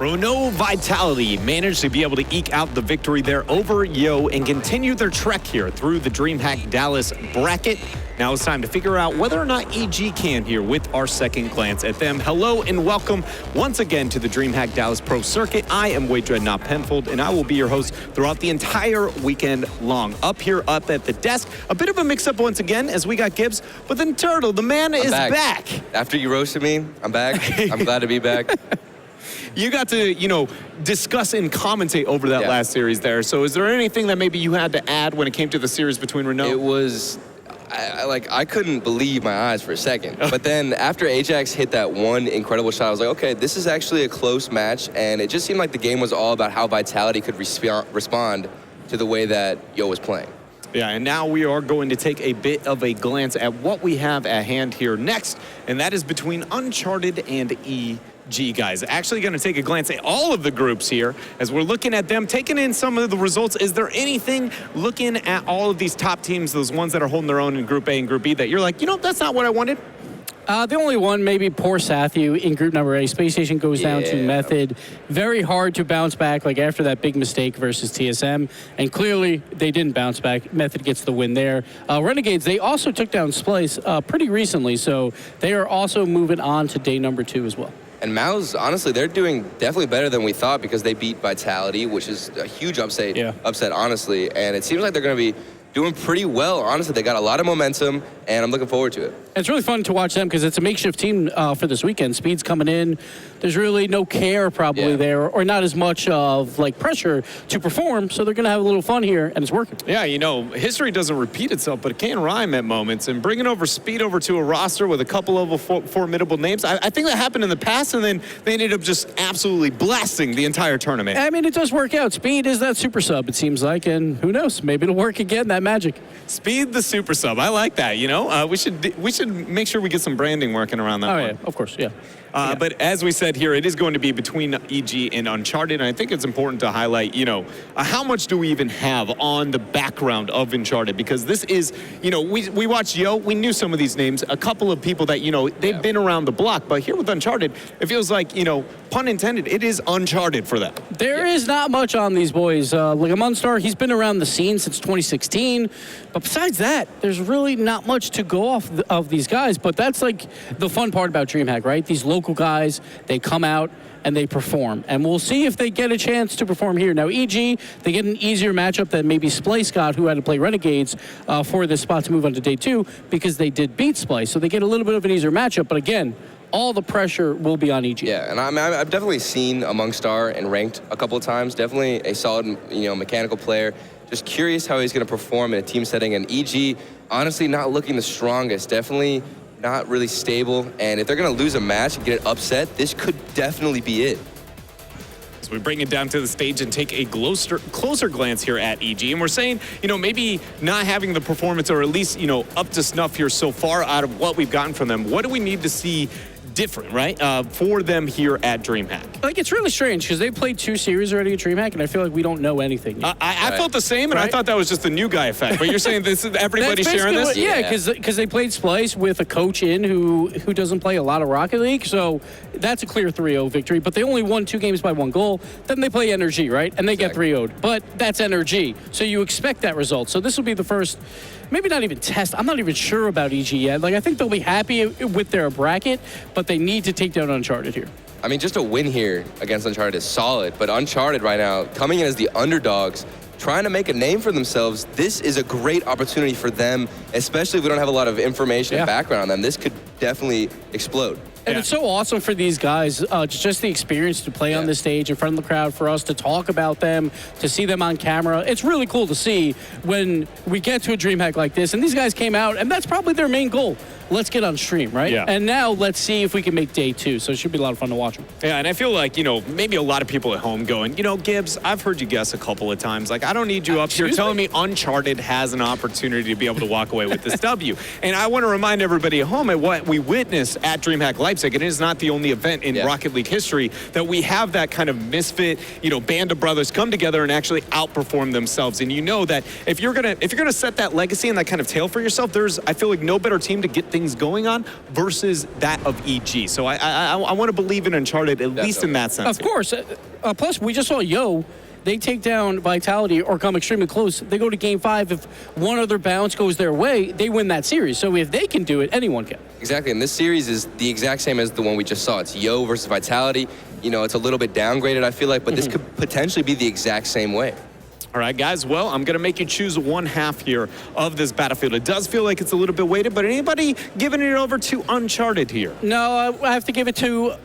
Renault Vitality managed to be able to eke out the victory there over Yo and continue their trek here through the DreamHack Dallas bracket. Now it's time to figure out whether or not EG can here with our second glance at them. Hello and welcome once again to the DreamHack Dallas Pro Circuit. I am Wade Dreadnought Penfold, and I will be your host throughout the entire weekend long. Up at the desk, a bit of a mix-up once again as we got Gibbs, but then Turtle, the man is back. After you roasted me, I'm back. I'm glad to be back. You got to, discuss and commentate over that last series there. So is there anything that maybe you had to add when it came to the series between Renault? It was, I couldn't believe my eyes for a second. But then after Ajax hit that one incredible shot, I was like, okay, this is actually a close match. And it just seemed like the game was all about how Vitality could respond to the way that Yo was playing. Yeah, and now we are going to take a bit of a glance at what we have at hand here next, and that is between Uncharted and EG, guys. Actually going to take a glance at all of the groups here as we're looking at them, taking in some of the results. Is there anything looking at all of these top teams, those ones that are holding their own in Group A and Group B, that you're like, that's not what I wanted? The only one, maybe poor Sathu in group number A. Space Station goes down to Method. Very hard to bounce back, like after that big mistake versus TSM. And clearly, they didn't bounce back. Method gets the win there. Renegades, they also took down Splice pretty recently, so they are also moving on to day number 2 as well. And Mao's, honestly, they're doing definitely better than we thought because they beat Vitality, which is a huge upset, honestly. And it seems like they're going to be doing pretty well. Honestly, they got a lot of momentum, and I'm looking forward to it. It's really fun to watch them because it's a makeshift team for this weekend. Speed's coming in. There's really no care probably there, or not as much of pressure to perform, so they're going to have a little fun here, and it's working. Yeah, history doesn't repeat itself, but it can rhyme at moments. And bringing over Speed over to a roster with a couple of formidable names, I think that happened in the past, and then they ended up just absolutely blasting the entire tournament. I mean, it does work out. Speed is that super sub, it seems like, and who knows? Maybe it'll work again, that magic. Speed the super sub. I like that, We should make sure we get some branding working around that one. Oh, yeah, of course, yeah. But as we said here, it is going to be between EG and Uncharted, and I think it's important to highlight, how much do we even have on the background of Uncharted? Because this is, we watched Yo, we knew some of these names, a couple of people that, they've been around the block, but here with Uncharted, it feels like, pun intended, it is Uncharted for them. There is not much on these boys. Like a Munstar, he's been around the scene since 2016, but besides that, there's really not much to go off of these guys, but that's the fun part about DreamHack, right? These local guys, they come out and they perform. And we'll see if they get a chance to perform here. Now, EG, they get an easier matchup than maybe Splice got, who had to play Renegades for this spot to move on to day 2 because they did beat Splice. So they get a little bit of an easier matchup. But again, all the pressure will be on EG. Yeah, and I've definitely seen Among Star and ranked a couple of times. Definitely a solid, mechanical player. Just curious how he's going to perform in a team setting. And EG, honestly, not looking the strongest. Definitely not really stable, and if they're going to lose a match and get it upset, this could definitely be it. So we bring it down to the stage and take a closer glance here at EG, and we're saying, maybe not having the performance, or at least, up to snuff here so far out of what we've gotten from them. What do we need to see different, right, for them here at DreamHack? It's really strange because they've played 2 series already at DreamHack, and I feel like we don't know anything yet. I felt the same, and I thought that was just the new guy effect. But you're saying this is everybody sharing this? Yeah, because they played Splice with a coach who doesn't play a lot of Rocket League, so that's a clear 3-0 victory. But they only won 2 games by 1 goal. Then they play NRG, right? And they get 3-0'd. But that's NRG, so you expect that result. So this will be the first, maybe not even test. I'm not even sure about EG yet. I think they'll be happy with their bracket, but they need to take down Uncharted here. I mean, just a win here against Uncharted is solid, but Uncharted right now, coming in as the underdogs, trying to make a name for themselves, this is a great opportunity for them, especially if we don't have a lot of information and background on them. This could definitely explode. And it's so awesome for these guys, just the experience to play on this stage in front of the crowd, for us to talk about them, to see them on camera. It's really cool to see when we get to a DreamHack like this. And these guys came out, and that's probably their main goal. Let's get on stream, right? Yeah. And now let's see if we can make day 2. So it should be a lot of fun to watch them. Yeah, and I feel like, maybe a lot of people at home going, Gibbs, I've heard you guess a couple of times. I don't need you up here telling me Uncharted has an opportunity to be able to walk away with this W. And I want to remind everybody at home at what we witnessed at DreamHack Leipzig. It is not the only event in Rocket League history that we have that kind of misfit, band of brothers come together and actually outperform themselves. And that if you're gonna set that legacy and that kind of tale for yourself, I feel like no better team to get things going on versus that of EG. So I want to believe in Uncharted, at least in that sense. Of course. Plus, we just saw Yo. They take down Vitality or come extremely close. They go to Game 5. If one other bounce goes their way, they win that series. So if they can do it, anyone can. Exactly, and this series is the exact same as the one we just saw. It's Yo versus Vitality. You know, it's a little bit downgraded, I feel like, but this could potentially be the exact same way. All right, guys. Well, I'm going to make you choose one half here of this Battlefield. It does feel like it's a little bit weighted, but anybody giving it over to Uncharted here? No, I have to give it to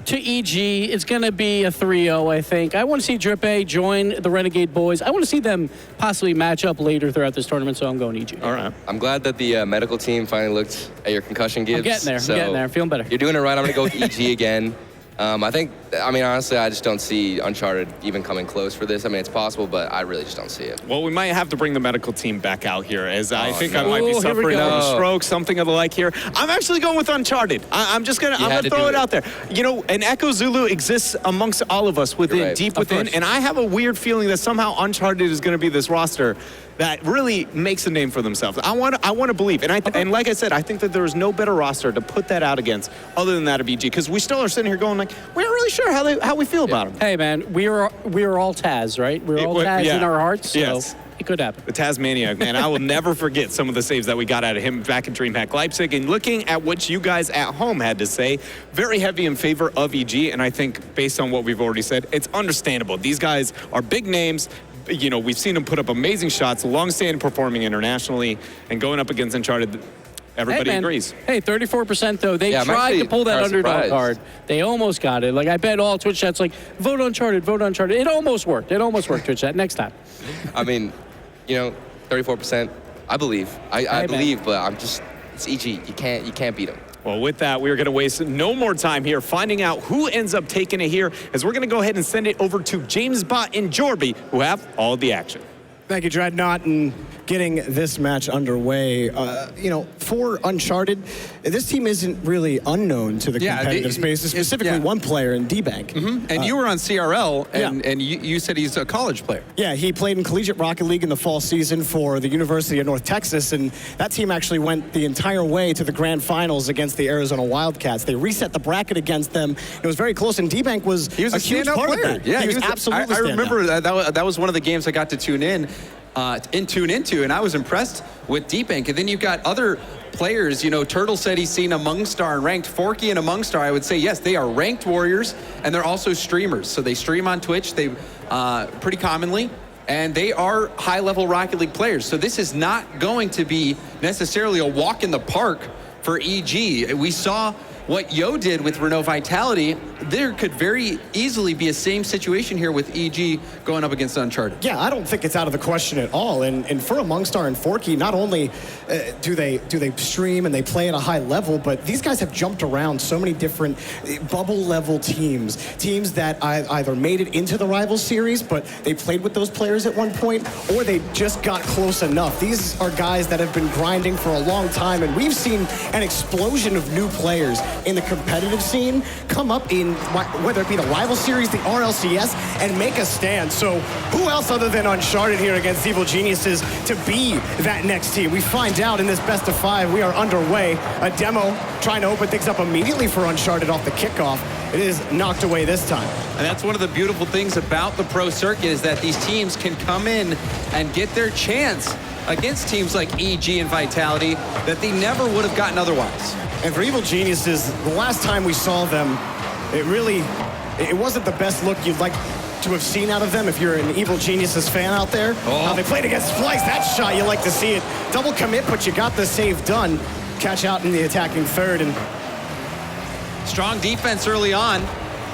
EG. It's going to be a 3-0, I think. I want to see Drip A join the Renegade boys. I want to see them possibly match up later throughout this tournament, so I'm going EG. All right. I'm glad that the medical team finally looked at your concussion gives. I'm getting there. So I'm getting there. I'm feeling better. You're doing it right. I'm going to go with EG again. Honestly, I just don't see Uncharted even coming close for this. I mean, it's possible, but I really just don't see it. Well, we might have to bring the medical team back out here, as I think I no. might be Oh, here we suffering go. from a stroke, something of the like here. I'm actually going with Uncharted. I'm gonna throw it out there. You know, an Echo Zulu exists amongst all of us within, right. deep Of within, course. and I have a weird feeling that somehow Uncharted is going to be this roster that really makes a name for themselves. I want to believe, and like I said, I think that there is no better roster to put that out against other than that of EG, because we still are sitting here going like, we're not really sure how we feel about them. Hey, man, we are all Taz, right? We're all Taz in our hearts, so Yes. it could happen. The Tasmaniac, man, I will never forget some of the saves that we got out of him back in DreamHack Leipzig. And looking at what you guys at home had to say, very heavy in favor of EG. And I think based on what we've already said, it's understandable. These guys are big names. You know, we've seen them put up amazing shots, long-standing performing internationally, and going up against Uncharted, everybody agrees. Hey, 34% though. They Yeah, I'm tried actually to pull that kinda underdog surprised. card. They almost got it. Like, I bet all Twitch chats like, vote Uncharted, vote Uncharted. It almost worked. Twitch chat. Next time. I mean, you know, 34%. I believe. I believe, but it's EG. You can't beat them. Well, with that, we're going to waste no more time here finding out who ends up taking it here, as we're going to go ahead and send it over to James Bott and Jorby, who have all the action. Thank you, Dreadnought, and getting this match underway. For Uncharted, this team isn't really unknown to the competitive space, specifically one player in D-Bank. And you were on CRL, and you said he's a college player. Yeah, he played in Collegiate Rocket League in the fall season for the University of North Texas, and that team actually went the entire way to the grand finals against the Arizona Wildcats. They reset the bracket against them. It was very close, and D-Bank was He was a huge standout part player. of that. Yeah, he was absolutely I remember standout. that was one of the games I got to tune into, and I was impressed with D-Bank. And then you've got other players. You know, Turtle said he's seen Among Star and ranked. Forky and Among Star, I would say, yes, they are ranked warriors, and they're also streamers. So they stream on Twitch, they pretty commonly, and they are high-level Rocket League players. So this is not going to be necessarily a walk in the park for EG. We saw what Yo did with Renault Vitality. There could very easily be a same situation here with EG going up against Uncharted. Yeah, I don't think it's out of the question at all. And for Amongstar and Forky, not only do they stream and they play at a high level, but these guys have jumped around so many different bubble level teams that either made it into the rival series, but they played with those players at one point, or they just got close enough. These are guys that have been grinding for a long time, and we've seen an explosion of new players in the competitive scene come up in whether it be the rival series, the RLCS, and make a stand. So who else other than Uncharted here against Evil Geniuses to be that next team? We find out in this best of 5. We are underway. A demo trying to open things up immediately for Uncharted off the kickoff. It is knocked away this time. And that's one of the beautiful things about the Pro Circuit, is that these teams can come in and get their chance against teams like EG and Vitality that they never would have gotten otherwise. And for Evil Geniuses, the last time we saw them, it wasn't the best look you'd like to have seen out of them if you're an Evil Geniuses fan out there. How they played against Splice, that shot, you like to see it. Double commit, but you got the save done. Catch out in the attacking third. And Strong defense early on,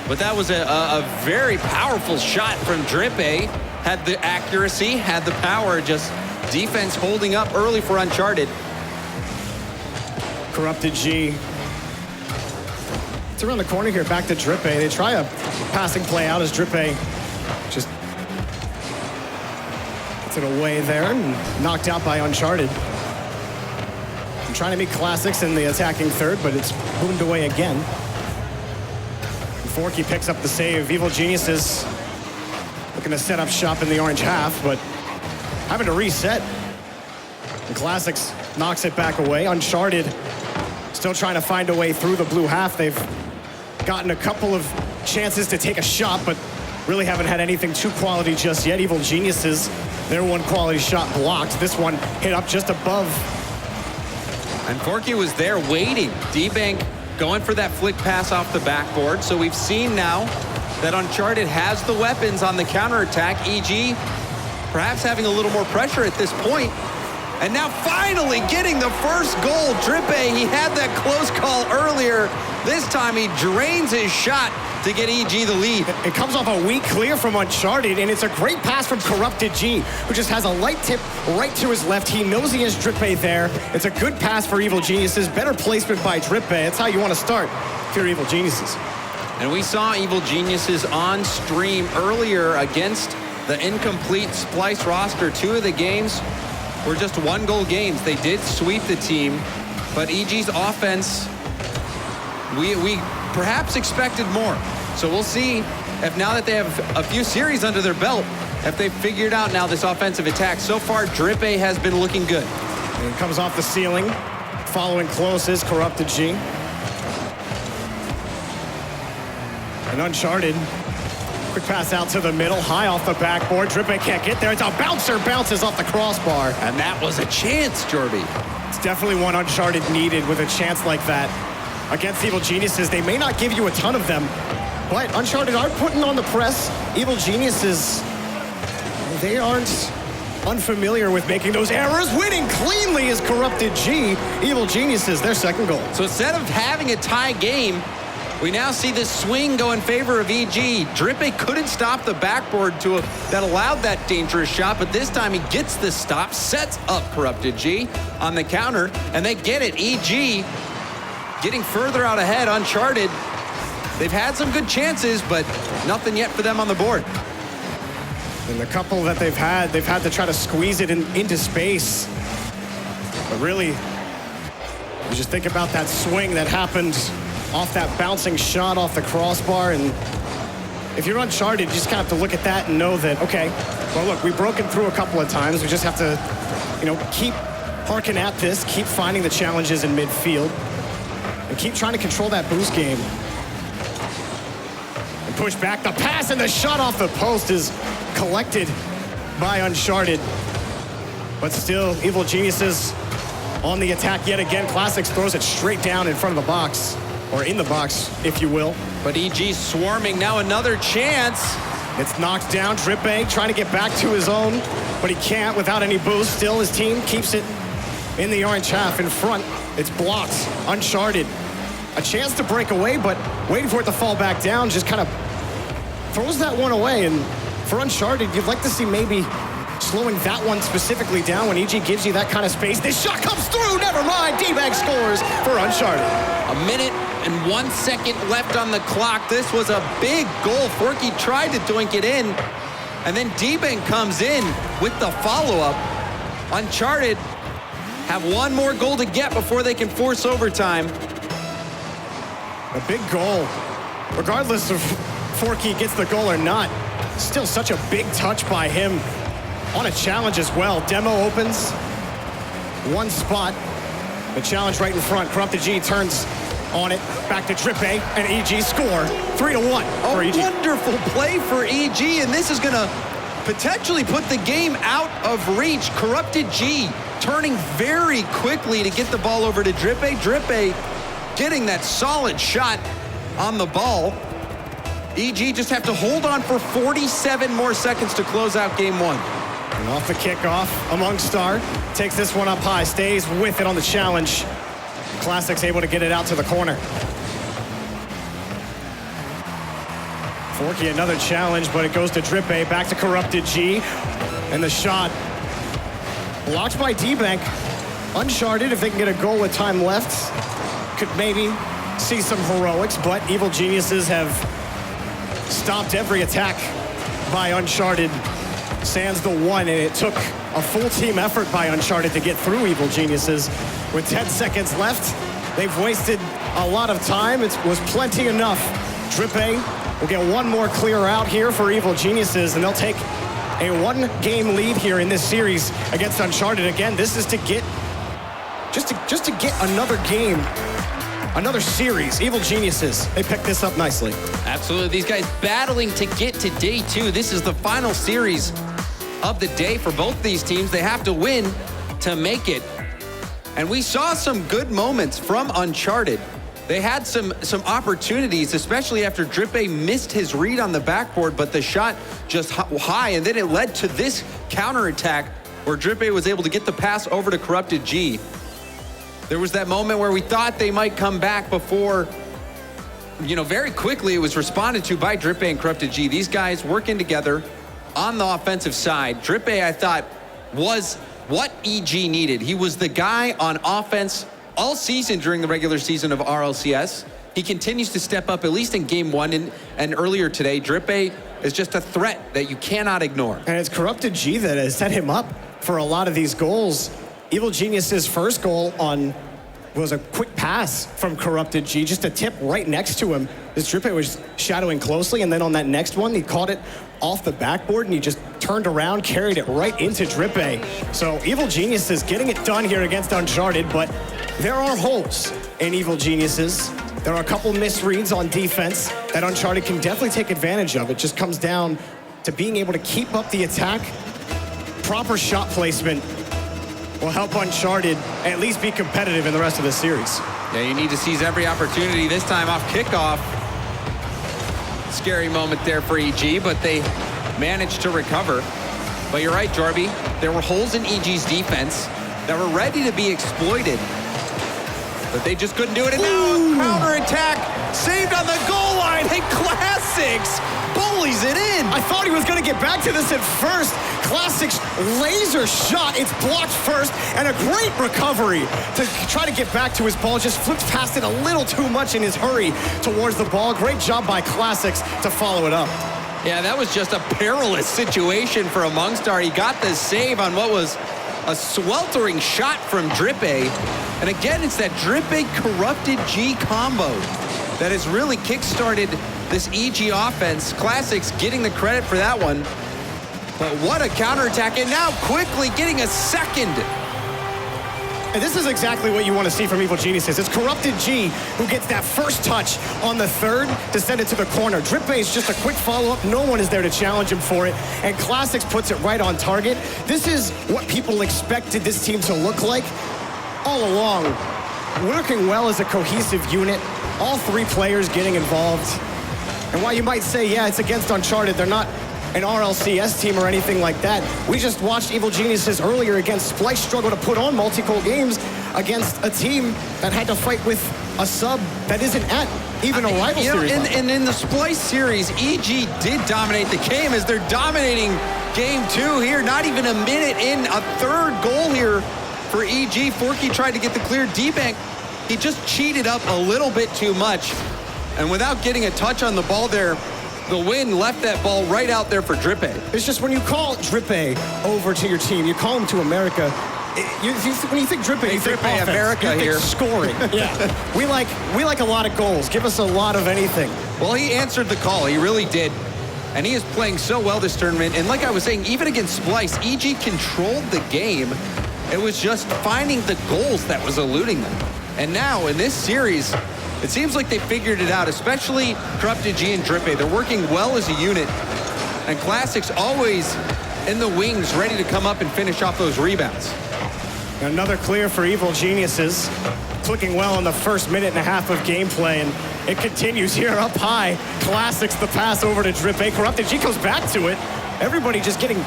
but that was a very powerful shot from Drip A. Had the accuracy, had the power, just defense holding up early for Uncharted. Corrupted G. It's around the corner here, back to Drip A. They try a passing play out as Drip A just gets it away there and knocked out by Uncharted. I'm trying to meet Classics in the attacking third, but it's boomed away again. And Forky picks up the save. Evil Geniuses looking to set up shop in the orange half, but having to reset. And Classics knocks it back away. Uncharted Still trying to find a way through the blue half. They've gotten a couple of chances to take a shot, but really haven't had anything too quality just yet. Evil Geniuses, their one quality shot blocked. This one hit up just above. And Forky was there waiting. D-Bank going for that flick pass off the backboard. So we've seen now that Uncharted has the weapons on the counterattack. EG perhaps having a little more pressure at this point. And now finally getting the first goal. Drippe, he had that close call earlier. This time he drains his shot to get EG the lead. It comes off a weak clear from Uncharted, and it's a great pass from Corrupted G, who just has a light tip right to his left. He knows he has Drippe there. It's a good pass for Evil Geniuses. Better placement by Drippe. That's how you want to start if you're Evil Geniuses. And we saw Evil Geniuses on stream earlier against the incomplete Splice roster. 2 of the games were just 1-goal games. They did sweep the team, but EG's offense, we perhaps expected more. So we'll see if now that they have a few series under their belt, if they've figured out now this offensive attack. So far, Drippe has been looking good. And it comes off the ceiling. Following close is Corrupted G. And Uncharted, quick pass out to the middle, high off the backboard. Drippe can't get there. It's a bouncer, bounces off the crossbar. And that was a chance, Jorby. It's definitely one Uncharted needed with a chance like that. Against Evil Geniuses, they may not give you a ton of them, but Uncharted are putting on the press. Evil Geniuses, they aren't unfamiliar with making those errors. Winning cleanly is Corrupted G. Evil Geniuses, their second goal. So instead of having a tie game, we now see this swing go in favor of EG. Drippe couldn't stop the backboard that allowed that dangerous shot, but this time he gets the stop, sets up Corrupted G on the counter, and they get it. EG getting further out ahead. Uncharted, they've had some good chances, but nothing yet for them on the board. And the couple that they've had to try to squeeze it into space. But really, you just think about that swing that happened off that bouncing shot off the crossbar, and if you're Uncharted, you just kind of have to look at that and know that, okay, well, look, we've broken through a couple of times. We just have to, keep harking at this, keep finding the challenges in midfield, and keep trying to control that boost game. And push back the pass, and the shot off the post is collected by Uncharted. But still, Evil Geniuses on the attack yet again. Classics throws it straight down in front of the box, or in the box, if you will. But EG swarming, now another chance. It's knocked down. Drippe trying to get back to his own, but he can't without any boost. Still, his team keeps it in the orange half in front. It's blocked. Uncharted, a chance to break away, but waiting for it to fall back down, just kind of throws that one away. And for Uncharted, you'd like to see maybe slowing that one specifically down when EG gives you that kind of space. This shot comes through, never mind. D-Bag scores for Uncharted. A minute and 1 second left on the clock. This was a big goal. Forky tried to doink it in, and then D-Bang comes in with the follow-up. Uncharted have one more goal to get before they can force overtime. A big goal. Regardless of Forky gets the goal or not, still such a big touch by him on a challenge as well. Demo opens one spot. The challenge right in front. Corrupted G turns on it. Back to Drippe, and EG score. 3-1 for EG. A wonderful play for EG, and this is going to potentially put the game out of reach. Corrupted G turning very quickly to get the ball over to Drippe. Drippe getting that solid shot on the ball. EG just have to hold on for 47 more seconds to close out game one. And off the kickoff, Among Star takes this one up high, stays with it on the challenge. Classics able to get it out to the corner. Forky another challenge, but it goes to Drippe, back to Corrupted G. And the shot blocked by D-Bank. Uncharted, if they can get a goal with time left, could maybe see some heroics, but Evil Geniuses have stopped every attack by Uncharted. Sans the one, and it took a full team effort by Uncharted to get through Evil Geniuses. With 10 seconds left, they've wasted a lot of time. It was plenty enough. Drippe will get one more clear out here for Evil Geniuses, and they'll take a one-game lead here in this series against Uncharted. Again, this is to get just to get another game, another series. Evil Geniuses, they picked this up nicely. Absolutely. These guys battling to get to day 2. This is the final series of the day for both these teams. They have to win to make it. And we saw some good moments from Uncharted. They had some opportunities, especially after Drippe missed his read on the backboard, but the shot just high, and then it led to this counterattack where Drippe was able to get the pass over to Corrupted G. There was that moment where we thought they might come back before, very quickly it was responded to by Drippe and Corrupted G. These guys working together on the offensive side. Drippe, I thought, was what EG needed. He was the guy on offense all season during the regular season of RLCS. He continues to step up, at least in game 1 and earlier today. Drippe is just a threat that you cannot ignore. And it's Corrupted G that has set him up for a lot of these goals. Evil Genius's first goal was a quick pass from Corrupted G, just a tip right next to him. As Drippe was shadowing closely, and then on that next one, he caught it off the backboard, and he just turned around, carried it right into Drippe. So Evil Genius is getting it done here against Uncharted, but there are holes in Evil Geniuses. There are a couple misreads on defense that Uncharted can definitely take advantage of. It just comes down to being able to keep up the attack. Proper shot placement will help Uncharted at least be competitive in the rest of the series. Yeah, you need to seize every opportunity, this time off kickoff. Scary moment there for EG, but they managed to recover. But you're right, Jorby. There were holes in EG's defense that were ready to be exploited, but they just couldn't do it. And now counterattack saved on the goal line, and Classics bullies it in. I thought he was going to get back to this at first. Classics laser shot. It's blocked first, and a great recovery to try to get back to his ball. Just flipped past it a little too much in his hurry towards the ball. Great job by Classics to follow it up. Yeah, that was just a perilous situation for Amongstar. He got the save on what was a sweltering shot from Drippe. And again, it's that Drippe Corrupted G combo that has really kickstarted this EG offense. Classics getting the credit for that one. But what a counterattack, and now quickly getting a second. And this is exactly what you want to see from Evil Geniuses. It's Corrupted G who gets that first touch on the third to send it to the corner. Drippe is just a quick follow-up. No one is there to challenge him for it. And Classics puts it right on target. This is what people expected this team to look like all along. Working well as a cohesive unit. All 3 players getting involved. And while you might say, yeah, it's against Uncharted, they're not an RLCS team or anything like that. We just watched Evil Geniuses earlier against Splice struggle to put on multi-goal games against a team that had to fight with a sub that isn't at even a rival series. And in the Splice series, EG did dominate the game as they're dominating game 2 here. Not even a minute in, a third goal here for EG. Forky tried to get the clear. DreamHack, he just cheated up a little bit too much. And without getting a touch on the ball there, the wind left that ball right out there for Drippe. It's just when you call Drippe over to your team, you call him to America. When you think Drippe, you think offense. America you here. Think scoring. Yeah, we like a lot of goals. Give us a lot of anything. Well, he answered the call. He really did. And he is playing so well this tournament. And like I was saying, even against Splice, EG controlled the game. It was just finding the goals that was eluding them. And now in this series, it seems like they figured it out, especially Corrupted G and Drippe. They're working well as a unit. And Classics always in the wings, ready to come up and finish off those rebounds. Another clear for Evil Geniuses. Clicking well in the first minute and a half of gameplay, and it continues here up high. Classics the pass over to Drippe. Corrupted G goes back to it. Everybody just getting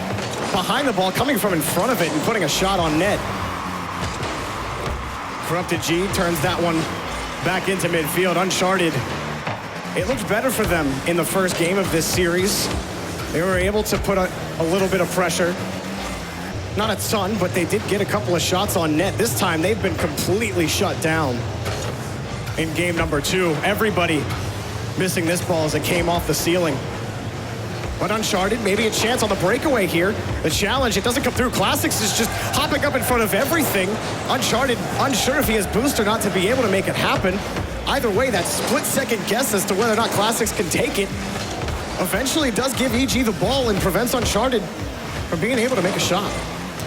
behind the ball, coming from in front of it and putting a shot on net. Corrupted G turns that one back into midfield. Uncharted, it looked better for them in the first game of this series. They were able to put a little bit of pressure. Not a ton, but they did get a couple of shots on net. This time, they've been completely shut down in game number 2. Everybody missing this ball as it came off the ceiling. But Uncharted, maybe a chance on the breakaway here. The challenge, it doesn't come through. Classics is just hopping up in front of everything. Uncharted, unsure if he has boost or not to be able to make it happen. Either way, that split-second guess as to whether or not Classics can take it eventually does give EG the ball and prevents Uncharted from being able to make a shot.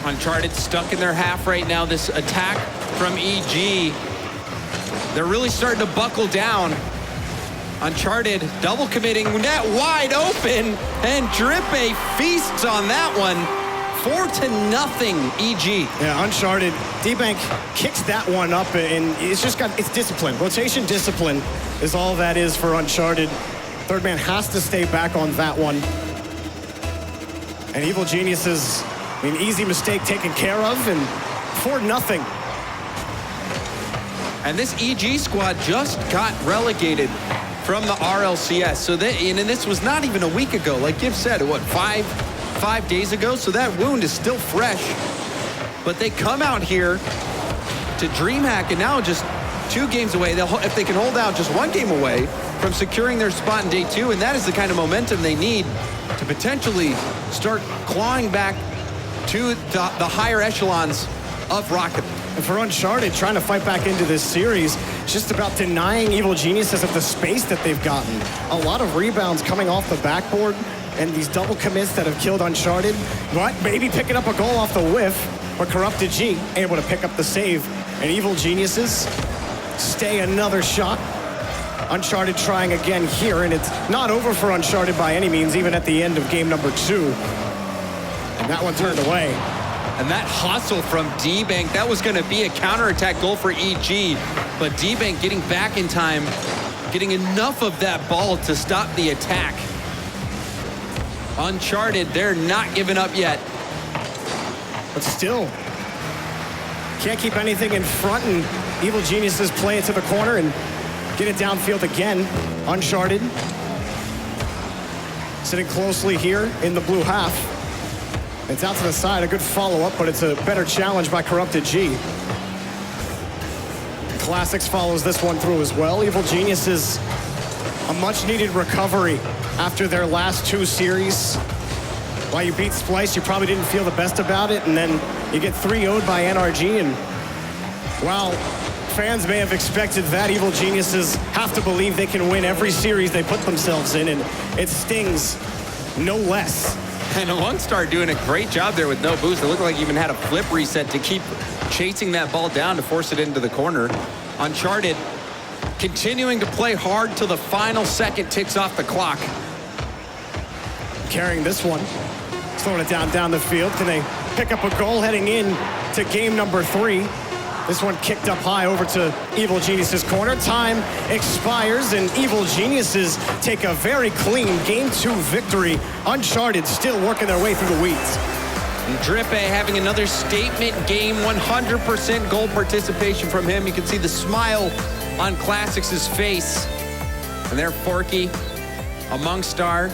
Uncharted stuck in their half right now. This attack from EG. They're really starting to buckle down. Uncharted double committing, net wide open, and Drippe feasts on that one. 4-0 EG. Yeah, Uncharted. D-Bank kicks that one up, and it's discipline. Rotation discipline is all that is for Uncharted. Third man has to stay back on that one. And Evil Geniuses, easy mistake taken care of, and 4-0. And this EG squad just got relegated from the RLCS. So and this was not even a week ago. Like Gibbs said, what, five days ago? So that wound is still fresh. But they come out here to DreamHack, and now just 2 games away. If they can hold out just 1 game away from securing their spot in day 2, and that is the kind of momentum they need to potentially start clawing back to the higher echelons of Rocket. And for Uncharted, trying to fight back into this series, it's just about denying Evil Geniuses of the space that they've gotten. A lot of rebounds coming off the backboard, and these double commits that have killed Uncharted. But maybe picking up a goal off the whiff, but Corrupted G able to pick up the save. And Evil Geniuses stay another shot. Uncharted trying again here, and it's not over for Uncharted by any means, even at the end of game number 2. And that one turned away. And that hustle from D-Bank, that was going to be a counterattack goal for EG. But D-Bank getting back in time, getting enough of that ball to stop the attack. Uncharted, they're not giving up yet. But still, can't keep anything in front, and Evil Geniuses play it to the corner and get it downfield again. Uncharted sitting closely here in the blue half. It's out to the side, a good follow-up, but it's a better challenge by Corrupted G. Classics follows this one through as well. Evil Geniuses, a much-needed recovery after their last 2 series. While you beat Splice, you probably didn't feel the best about it, and then you get 3-0'd by NRG, and while fans may have expected that, Evil Geniuses have to believe they can win every series they put themselves in, and it stings no less. And Amongstar doing a great job there with no boost. It looked like he even had a flip reset to keep chasing that ball down to force it into the corner. Uncharted continuing to play hard till the final second ticks off the clock. Carrying this one, slowing it down the field. Can they pick up a goal heading in to game number 3? This one kicked up high over to Evil Geniuses' corner. Time expires, and Evil Geniuses take a very clean Game 2 victory. Uncharted still working their way through the weeds. Drippe having another statement game, 100% goal participation from him. You can see the smile on Classics' face. And there, Forky, Amongstar,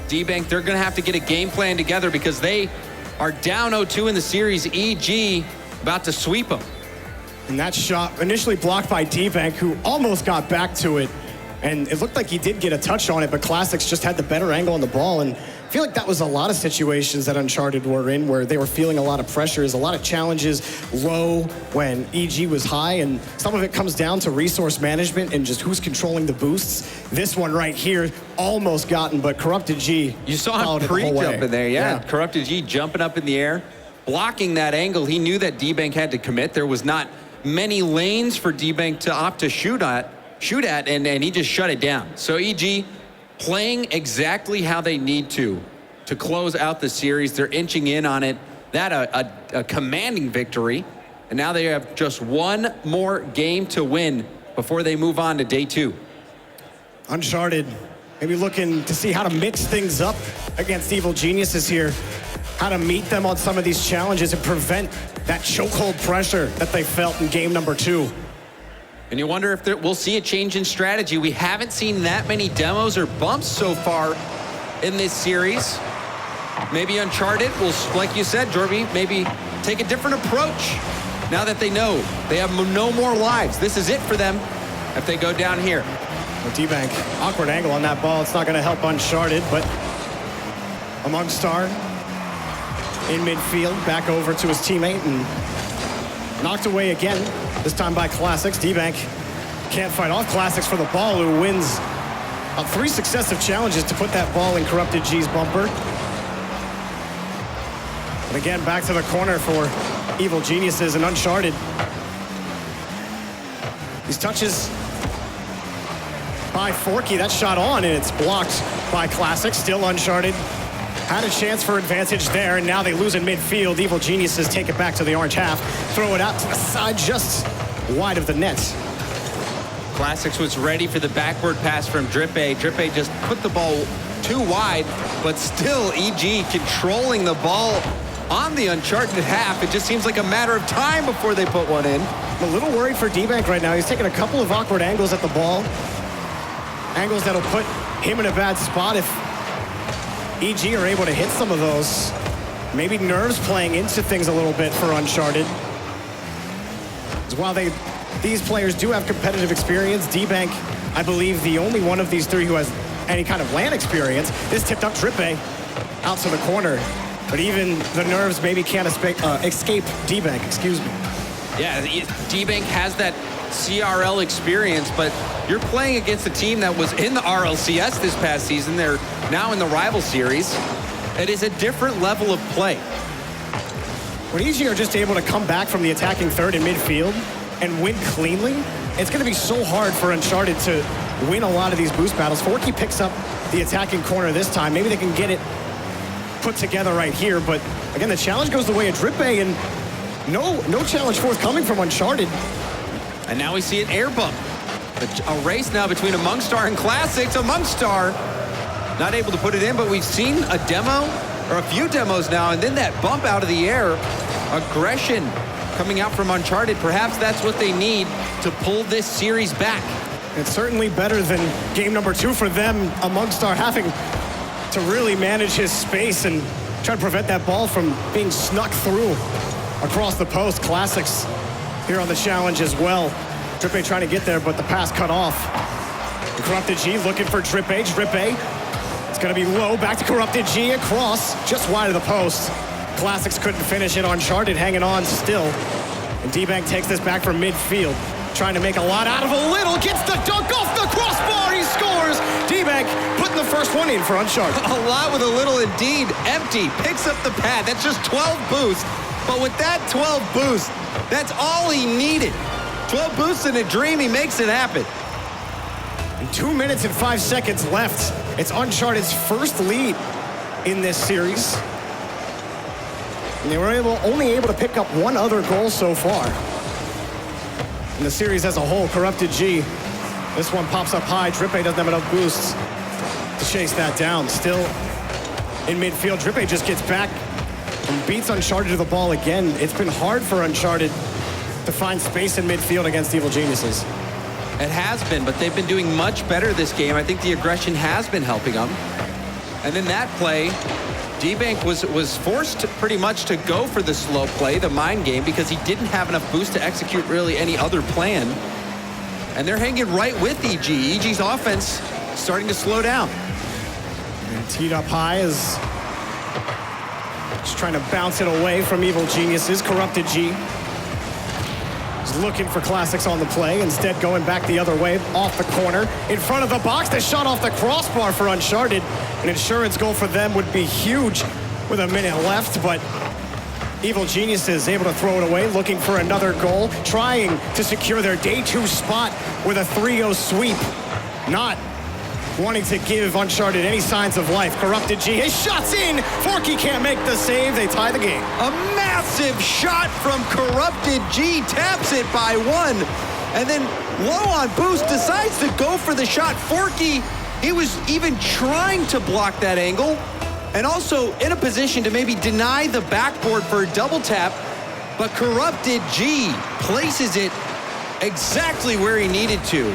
D-Bank, they're going to have to get a game plan together because they are down 0-2 in the series. EG about to sweep them. And that shot initially blocked by D-Bank, who almost got back to it. And it looked like he did get a touch on it, but Classics just had the better angle on the ball. And I feel like that was a lot of situations that Uncharted were in where they were feeling a lot of pressures, a lot of challenges low when EG was high. And some of it comes down to resource management and just who's controlling the boosts. This one right here, almost gotten, but Corrupted G. You saw him pre-jump in there, yeah. Corrupted G jumping up in the air, blocking that angle. He knew that D-Bank had to commit. There was not many lanes for D-Bank to opt to shoot at, and he just shut it down. So EG playing exactly how they need to close out the series. They're inching in on it. That a commanding victory. And now they have just 1 more game to win before they move on to day 2. Uncharted maybe looking to see how to mix things up against Evil Geniuses here. How to meet them on some of these challenges and prevent that chokehold pressure that they felt in game number 2. And you wonder if we'll see a change in strategy. We haven't seen that many demos or bumps so far in this series. Maybe Uncharted will, like you said, Jorby, maybe take a different approach now that they know they have no more lives. This is it for them if they go down here. Well, D-Bank, awkward angle on that ball. It's not going to help Uncharted, but Amongstar in midfield, back over to his teammate, and knocked away again, this time by Classics. D-Bank can't fight off Classics for the ball, who wins 3 successive challenges to put that ball in Corrupted G's bumper. And again, back to the corner for Evil Geniuses, and Uncharted These touches by Forky. That shot on, and it's blocked by Classic. Still Uncharted. Had a chance for advantage there, and now they lose in midfield. Evil Geniuses take it back to the orange half. Throw it out to the side, just wide of the net. Classics was ready for the backward pass from Drippe. Drippe just put the ball too wide, but still EG controlling the ball on the Uncharted half. It just seems like a matter of time before they put one in. I'm a little worried for D-Bank right now. He's taking a couple of awkward angles at the ball. Angles that'll put him in a bad spot if EG are able to hit some of those. Maybe nerves playing into things a little bit for Uncharted. While these players do have competitive experience, D-Bank, I believe, the only one of these three who has any kind of LAN experience. This tipped up Drippe out to the corner. But even the nerves maybe can't escape D-Bank, excuse me. Yeah, D-Bank has that CRL experience, but you're playing against a team that was in the RLCS this past season. They're now in the rival series. It is a different level of play. When EG are just able to come back from the attacking third in midfield and win cleanly, it's going to be so hard for Uncharted to win a lot of these boost battles. Forky picks up the attacking corner this time. Maybe they can get it put together right here, but again, the challenge goes the way of Drippe, and no challenge forthcoming from Uncharted. And now we see an air bump. A race now between Amongstar and Classics. Amongstar not able to put it in, but we've seen a demo, or a few demos now, and then that bump out of the air. Aggression coming out from Uncharted. Perhaps that's what they need to pull this series back. It's certainly better than game number 2 for them. Amongstar having to really manage his space and try to prevent that ball from being snuck through across the post. Classics here on the challenge as well. Drippe trying to get there, but the pass cut off. The Corrupted G looking for Drippe. Drippe, it's gonna be low, back to Corrupted G, across, just wide of the post. Classics couldn't finish it. Uncharted hanging on still. And D-Bank takes this back from midfield. Trying to make a lot out of a little, gets the dunk off the crossbar, he scores! D-Bank putting the first one in for Uncharted. A lot with a little indeed. Empty, picks up the pad. That's just 12 boosts. But with that 12 boost, that's all he needed. 12 boosts in a dream, he makes it happen. And 2 minutes and 5 seconds left. It's Uncharted's first lead in this series. And they were only able to pick up one other goal so far. In the series as a whole, Corrupted G. This one pops up high. Drippe doesn't have enough boosts to chase that down. Still in midfield, Drippe just gets back and beats Uncharted to the ball again. It's been hard for Uncharted to find space in midfield against Evil Geniuses. It has been, but they've been doing much better this game. I think the aggression has been helping them. And then that play, D-Bank was forced pretty much to go for the slow play, the mind game, because he didn't have enough boost to execute really any other plan. And they're hanging right with EG. EG's offense starting to slow down. And teed up high is just trying to bounce it away from Evil Geniuses. Corrupted G is looking for Classics on the play, instead going back the other way, off the corner, in front of the box. They shot off the crossbar for Uncharted. An insurance goal for them would be huge with a minute left, but Evil Geniuses able to throw it away, looking for another goal, trying to secure their day 2 spot with a 3-0 sweep. Not wanting to give Uncharted any signs of life. Corrupted G, his shot's in! Forky can't make the save, they tie the game. A massive shot from Corrupted G, taps it by 1, and then low on boost decides to go for the shot. Forky, he was even trying to block that angle, and also in a position to maybe deny the backboard for a double tap, but Corrupted G places it exactly where he needed to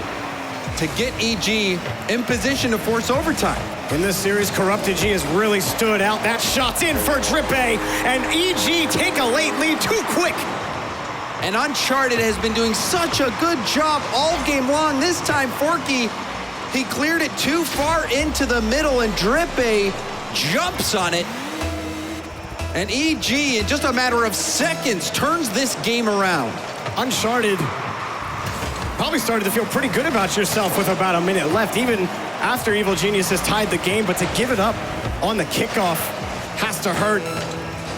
get EG in position to force overtime. In this series, Corrupted G has really stood out. That shot's in for Drippe, and EG take a late lead too quick. And Uncharted has been doing such a good job all game long. This time, Forky, he cleared it too far into the middle, and Drippe jumps on it. And EG, in just a matter of seconds, turns this game around. Uncharted probably started to feel pretty good about yourself with about a minute left, even after Evil Geniuses tied the game, but to give it up on the kickoff has to hurt.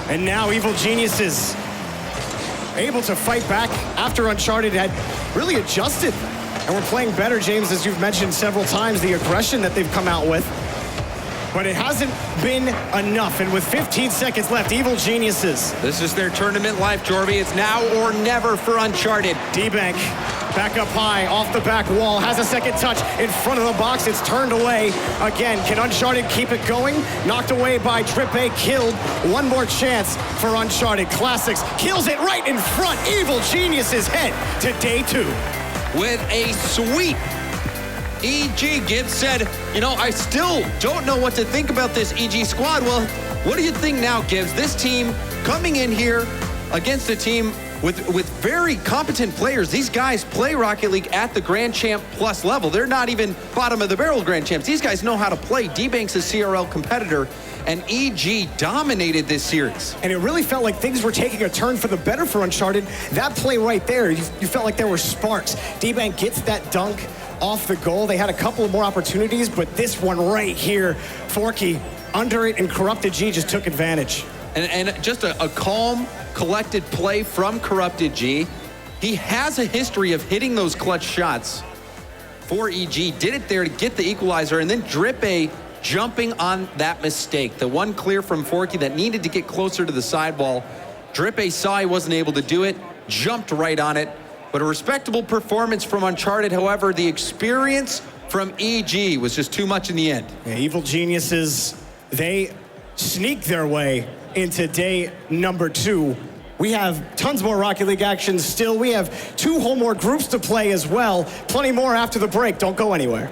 And now Evil Geniuses able to fight back after Uncharted had really adjusted. And we're playing better, James, as you've mentioned several times, the aggression that they've come out with. But it hasn't been enough. And with 15 seconds left, Evil Geniuses. This is their tournament life, Jorby. It's now or never for Uncharted. D-Bank back up high, off the back wall, has a second touch in front of the box. It's turned away again. Can Uncharted keep it going? Knocked away by Drippe, killed. One more chance for Uncharted. Classics kills it right in front. Evil Geniuses head to day 2. With a sweep. EG Gibbs said, you know, I still don't know what to think about this EG squad. Well, what do you think now, Gibbs? This team coming in here against a team with very competent players. These guys play Rocket League at the Grand Champ Plus level. They're not even bottom of the barrel Grand Champs. These guys know how to play. D-Bank's a CRL competitor, and EG dominated this series. And it really felt like things were taking a turn for the better for Uncharted. That play right there, you felt like there were sparks. D-Bank gets that dunk off the goal. They had a couple of more opportunities, but this one right here, Forky under it, and Corrupted G just took advantage. And just a calm, collected play from Corrupted G. He has a history of hitting those clutch shots for EG. Did it there to get the equalizer, and then Drippe jumping on that mistake. The one clear from Forky that needed to get closer to the sidewall. Drippe saw he wasn't able to do it, jumped right on it. But a respectable performance from Uncharted. However, the experience from EG was just too much in the end. Yeah, Evil Geniuses, they sneak their way into day number 2. We have tons more Rocket League action still. We have 2 whole more groups to play as well. Plenty more after the break. Don't go anywhere.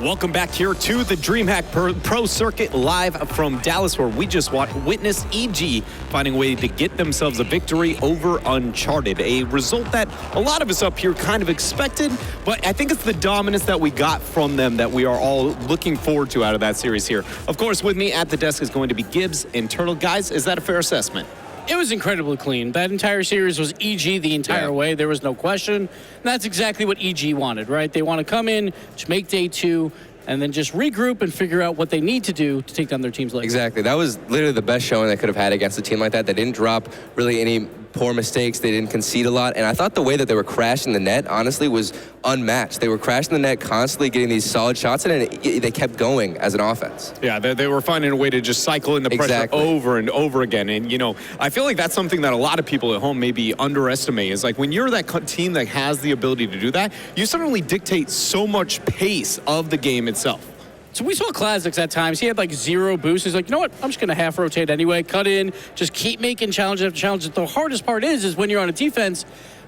Welcome back here to the DreamHack Pro Circuit live from Dallas, where we just witnessed EG finding a way to get themselves a victory over Uncharted. A result that a lot of us up here kind of expected, but I think it's the dominance that we got from them that we are all looking forward to out of that series here. Of course, with me at the desk is going to be Gibbs and Turtle. Guys, is that a fair assessment? It was incredibly clean. That entire series was EG the entire way. There was no question. And that's exactly what EG wanted, right? They want to come in, just make day 2, and then just regroup and figure out what they need to do to take down their team's legs. Exactly. That was literally the best showing they could have had against a team like that. They didn't drop really any poor mistakes. They didn't concede a lot. And I thought the way that they were crashing the net, honestly, was unmatched. They were crashing the net, constantly getting these solid shots in, and they kept going as an offense. Yeah, they were finding a way to just cycle in the pressure over and over again. And, you know, I feel like that's something that a lot of people at home maybe underestimate, is like when you're that team that has the ability to do that, you suddenly dictate so much pace of the game itself. So we saw Classics at times. He had like 0 boosts. He's like, you know what? I'm just going to half rotate anyway, cut in, just keep making challenge after challenge. The hardest part is when you're on a defense,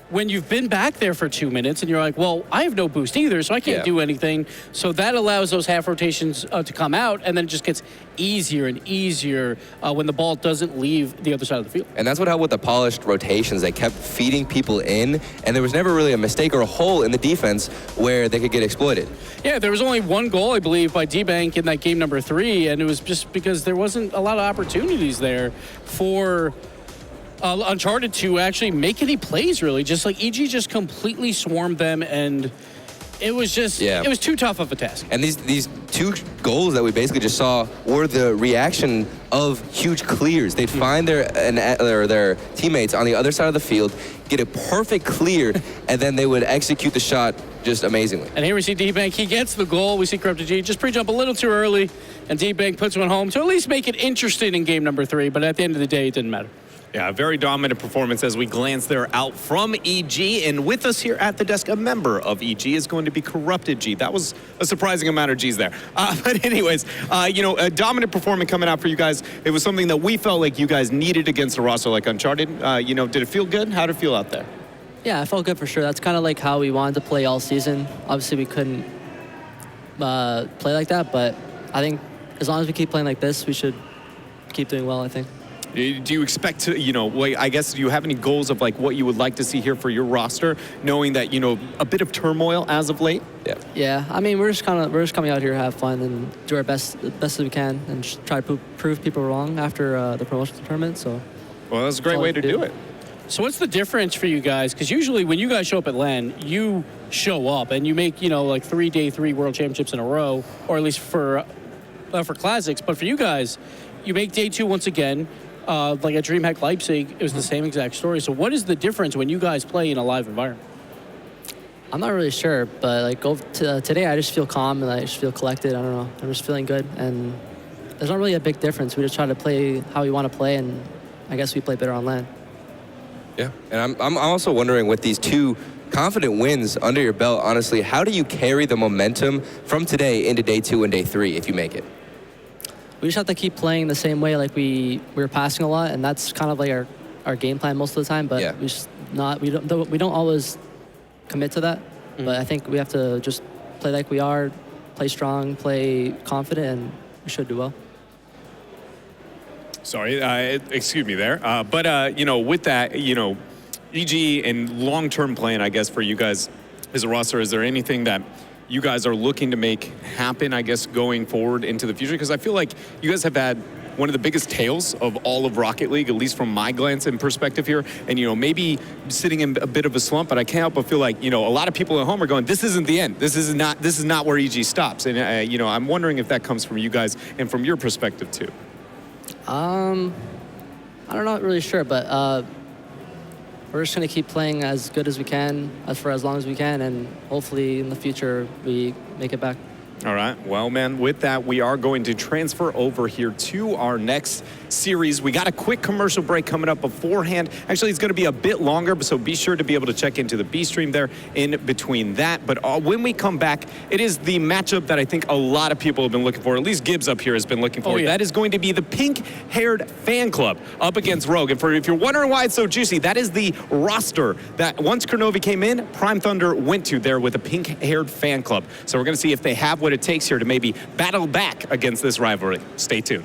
when you've been back there for 2 minutes and you're like, well, I have no boost either, so I can't do anything. So that allows those half rotations to come out, and then it just gets easier and easier when the ball doesn't leave the other side of the field. And that's what happened with the polished rotations. They kept feeding people in, and there was never really a mistake or a hole in the defense where they could get exploited. Yeah, there was only 1 goal, I believe, by D-Bank in that game number 3, and it was just because there wasn't a lot of opportunities there for Uncharted to actually make any plays, really. Just like EG just completely swarmed them, and it was just, it was too tough of a task. And these 2 goals that we basically just saw were the reaction of huge clears. They'd find their teammates on the other side of the field, get a perfect clear, and then they would execute the shot just amazingly. And here we see D-Bank. He gets the goal. We see Corrupted G just pre-jump a little too early, and D-Bank puts one home to at least make it interesting in game number 3, but at the end of the day, it didn't matter. Yeah, very dominant performance as we glance there out from EG. And with us here at the desk, a member of EG is going to be Corrupted G. That was a surprising amount of G's there. But anyways, you know, a dominant performance coming out for you guys. It was something that we felt like you guys needed against a roster like Uncharted. You know, did it feel good? How did it feel out there? Yeah, I felt good for sure. That's kind of like how we wanted to play all season. Obviously, we couldn't play like that, but I think as long as we keep playing like this, we should keep doing well, I think. Do you expect to, you know, I guess, do you have any goals of like what you would like to see here for your roster, knowing that, you know, a bit of turmoil as of late? Yeah. I mean, we're just coming out here to have fun and do our best as we can, and just try to prove people wrong after the promotional tournament. So, well, that's a great way to do it. So what's the difference for you guys? Because usually when you guys show up at LAN, you show up and you make, you know, like 3 day 3 world championships in a row, or at least for Classics. But for you guys, you make day 2 once again. Like at DreamHack Leipzig, it was the same exact story. So what is the difference when you guys play in a live environment? I'm not really sure, but like today I just feel calm and I just feel collected. I don't know. I'm just feeling good, and there's not really a big difference. We just try to play how we want to play, and I guess we play better on LAN. Yeah, and I'm also wondering, with these 2 confident wins under your belt, honestly, how do you carry the momentum from today into day 2 and day 3 if you make it? We just have to keep playing the same way. Like we were passing a lot, and that's kind of like our game plan most of the time. But we don't always commit to that. But I think we have to just play like we are, play strong, play confident, and we should do well. Sorry, excuse me there. But you know, with that, you know, EG and long-term plan, I guess, for you guys as a roster, is there anything that you guys are looking to make happen, I guess, going forward into the future? Because I feel like you guys have had one of the biggest tails of all of Rocket League, at least from my glance and perspective here. And, you know, maybe sitting in a bit of a slump, but I can't help but feel like, you know, a lot of people at home are going, this isn't the end. This is not where EG stops. And, you know, I'm wondering if that comes from you guys and from your perspective too. I'm not really sure, but we're just going to keep playing as good as we can, for as long as we can, and hopefully in the future we make it back. All right. Well, man, with that, we are going to transfer over here to our next series. We got a quick commercial break coming up beforehand. Actually, it's going to be a bit longer, so be sure to be able to check into the B stream there in between that. But when we come back, it is the matchup that I think a lot of people have been looking for. At least Gibbs up here has been looking for. Oh, yeah. That is going to be the pink-haired fan club up against Rogue. And if you're wondering why it's so juicy, that is the roster that once Kernovi came in, Prime Thunder went to there with a pink-haired fan club. So we're going to see if they have what it takes here to maybe battle back against this rivalry. Stay tuned.